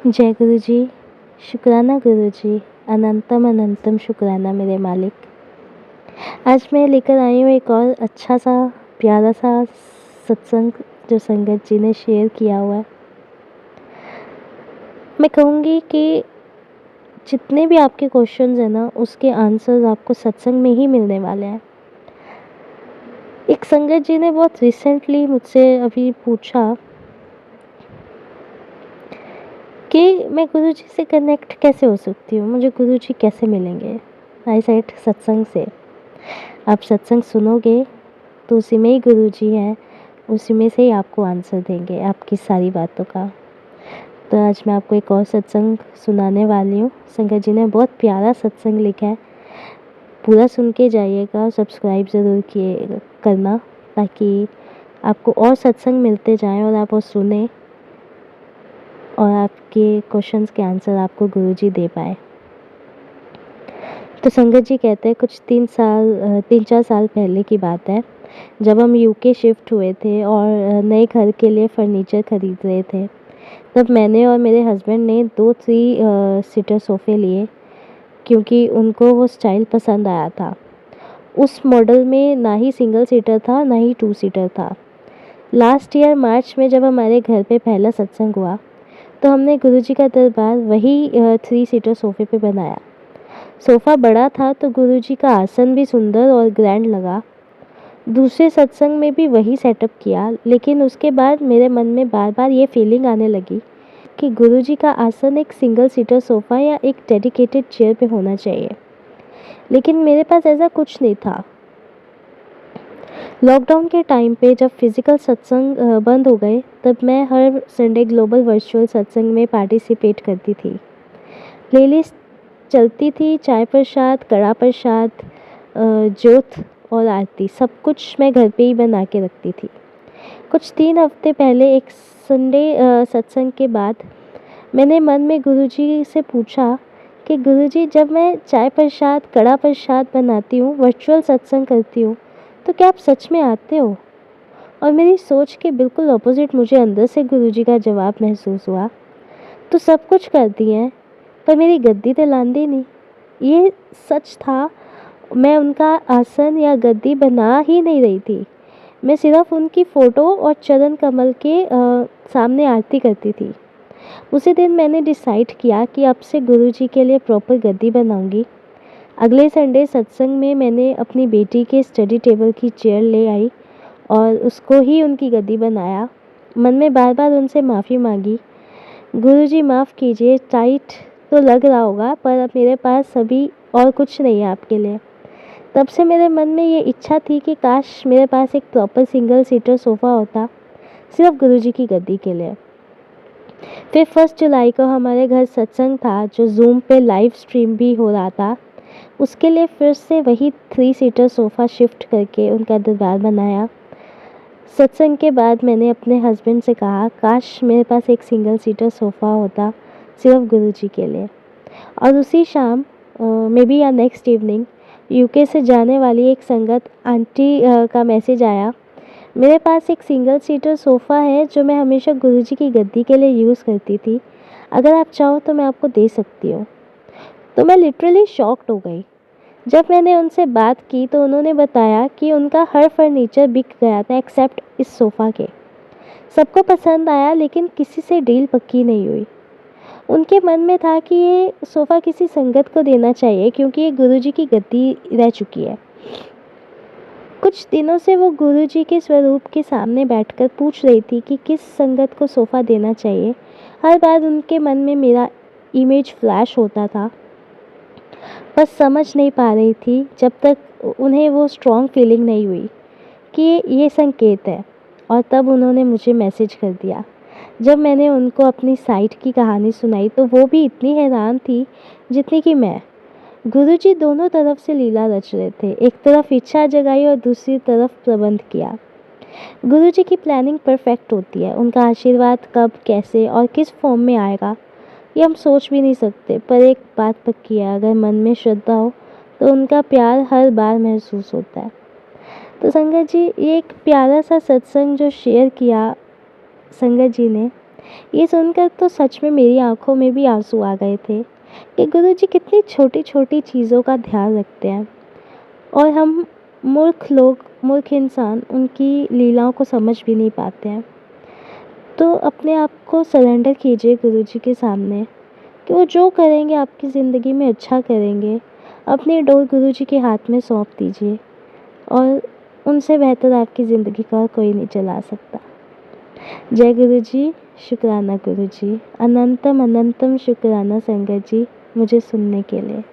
जय गुरु जी। शुक्राना गुरु जी। अनंतम अनंतम शुक्राना मेरे मालिक। आज मैं लेकर आई हूँ एक और अच्छा सा प्यारा सा सत्संग जो संगत जी ने शेयर किया हुआ है। मैं कहूँगी कि जितने भी आपके क्वेश्चंस हैं ना, उसके आंसर्स आपको सत्संग में ही मिलने वाले हैं। एक संगत जी ने बहुत रिसेंटली मुझसे अभी पूछा कि मैं गुरु जी से कनेक्ट कैसे हो सकती हूँ, मुझे गुरु जी कैसे मिलेंगे। आई सेड सत्संग से। आप सत्संग सुनोगे तो उसी में ही गुरु जी हैं, उसी में से ही आपको आंसर देंगे आपकी सारी बातों का। तो आज मैं आपको एक और सत्संग सुनाने वाली हूँ। संगत जी ने बहुत प्यारा सत्संग लिखा है, पूरा सुन के जाइएगा। सब्सक्राइब ज़रूर किए करना ताकि आपको और सत्संग मिलते जाएं और आप वो सुने और आपके क्वेश्चंस के आंसर आपको गुरुजी दे पाए। तो संगत जी कहते हैं कुछ 3-4 साल पहले की बात है, जब हम यूके शिफ्ट हुए थे और नए घर के लिए फर्नीचर खरीद रहे थे। तब मैंने और मेरे हस्बैंड ने 2 3 सीटर सोफ़े लिए क्योंकि उनको वो स्टाइल पसंद आया था। उस मॉडल में ना ही सिंगल सीटर था ना ही 2 सीटर था। लास्ट ईयर मार्च में जब हमारे घर पे पहला सत्संग हुआ तो हमने गुरुजी का दरबार वही 3 सीटर सोफ़े पे बनाया। सोफ़ा बड़ा था तो गुरुजी का आसन भी सुंदर और ग्रैंड लगा। दूसरे सत्संग में भी वही सेटअप किया, लेकिन उसके बाद मेरे मन में बार बार ये फीलिंग आने लगी कि गुरुजी का आसन एक सिंगल सीटर सोफ़ा या एक डेडिकेटेड चेयर पे होना चाहिए, लेकिन मेरे पास ऐसा कुछ नहीं था। लॉकडाउन के टाइम पे जब फिज़िकल सत्संग बंद हो गए, तब मैं हर संडे ग्लोबल वर्चुअल सत्संग में पार्टिसिपेट करती थी। प्लेलिस्ट चलती थी, चाय प्रसाद, कड़ा प्रसाद, ज्योत और आरती, सब कुछ मैं घर पे ही बना के रखती थी। कुछ 3 हफ्ते पहले एक संडे सत्संग के बाद मैंने मन में गुरुजी से पूछा कि गुरुजी, जब मैं चाय प्रसाद, कड़ा प्रसाद बनाती हूँ, वर्चुअल सत्संग करती हूँ, तो क्या आप सच में आते हो? और मेरी सोच के बिल्कुल अपोजिट मुझे अंदर से गुरुजी का जवाब महसूस हुआ, तो सब कुछ करती हैं पर मेरी गद्दी तो लांदी नहीं। ये सच था, मैं उनका आसन या गद्दी बना ही नहीं रही थी। मैं सिर्फ उनकी फ़ोटो और चरण कमल के सामने आरती करती थी। उसी दिन मैंने डिसाइड किया कि अब से गुरुजी के लिए प्रॉपर गद्दी बनाऊंगी। अगले संडे सत्संग में मैंने अपनी बेटी के स्टडी टेबल की चेयर ले आई और उसको ही उनकी गद्दी बनाया। मन में बार बार उनसे माफ़ी मांगी, गुरुजी माफ़ कीजिए, टाइट तो लग रहा होगा पर अब मेरे पास अभी और कुछ नहीं है आपके लिए। तब से मेरे मन में ये इच्छा थी कि काश मेरे पास एक प्रॉपर सिंगल सीटर सोफ़ा होता, सिर्फ गुरुजी की गद्दी के लिए। फिर 1 जुलाई को हमारे घर सत्संग था जो ज़ूम पे लाइव स्ट्रीम भी हो रहा था। उसके लिए फिर से वही 3 सीटर सोफ़ा शिफ्ट करके उनका दरबार बनाया। सत्संग के बाद मैंने अपने हस्बैंड से कहा, काश मेरे पास एक सिंगल सीटर सोफ़ा होता, सिर्फ गुरुजी के लिए। और उसी शाम मे बी या नेक्स्ट इवनिंग यूके से जाने वाली एक संगत आंटी का मैसेज आया, मेरे पास एक सिंगल सीटर सोफ़ा है जो मैं हमेशा गुरुजी की गद्दी के लिए यूज़ करती थी, अगर आप चाहो तो मैं आपको दे सकती हूँ। तो मैं लिटरली शॉक्ड हो गई। जब मैंने उनसे बात की तो उन्होंने बताया कि उनका हर फर्नीचर बिक गया था एक्सेप्ट इस सोफ़ा के। सबको पसंद आया लेकिन किसी से डील पक्की नहीं हुई। उनके मन में था कि ये सोफ़ा किसी संगत को देना चाहिए क्योंकि ये गुरुजी की गद्दी रह चुकी है। कुछ दिनों से वो गुरुजी के स्वरूप के सामने बैठकर पूछ रही थी कि किस संगत को सोफ़ा देना चाहिए। हर बार उनके मन में मेरा इमेज फ्लैश होता था, बस समझ नहीं पा रही थी जब तक उन्हें वो स्ट्रॉन्ग फीलिंग नहीं हुई कि ये संकेत है। और तब उन्होंने मुझे मैसेज कर दिया। जब मैंने उनको अपनी साइट की कहानी सुनाई तो वो भी इतनी हैरान थी जितनी कि मैं। गुरुजी दोनों तरफ से लीला रच रहे थे, एक तरफ इच्छा जगाई और दूसरी तरफ प्रबंध किया। गुरुजी की प्लानिंग परफेक्ट होती है, उनका आशीर्वाद कब, कैसे और किस फॉर्म में आएगा ये हम सोच भी नहीं सकते, पर एक बात पक्की है, अगर मन में श्रद्धा हो तो उनका प्यार हर बार महसूस होता है। तो संगत जी, ये एक प्यारा सा सत्संग जो शेयर किया संगत जी ने, ये सुनकर तो सच में मेरी आँखों में भी आँसू आ गए थे कि गुरुजी कितनी छोटी-छोटी चीज़ों का ध्यान रखते हैं और हम मूर्ख लोग, मूर्ख इंसान उनकी लीलाओं को समझ भी नहीं पाते हैं। तो अपने आप को सरेंडर कीजिए गुरुजी के सामने कि वो जो करेंगे आपकी ज़िंदगी में अच्छा करेंगे। अपनी डोर गुरुजी के हाथ में सौंप दीजिए और उनसे बेहतर आपकी ज़िंदगी का कोई नहीं चला सकता। जय गुरुजी, शुक्राना गुरुजी, अनंतम अनंतम शुक्राना संगत जी मुझे सुनने के लिए।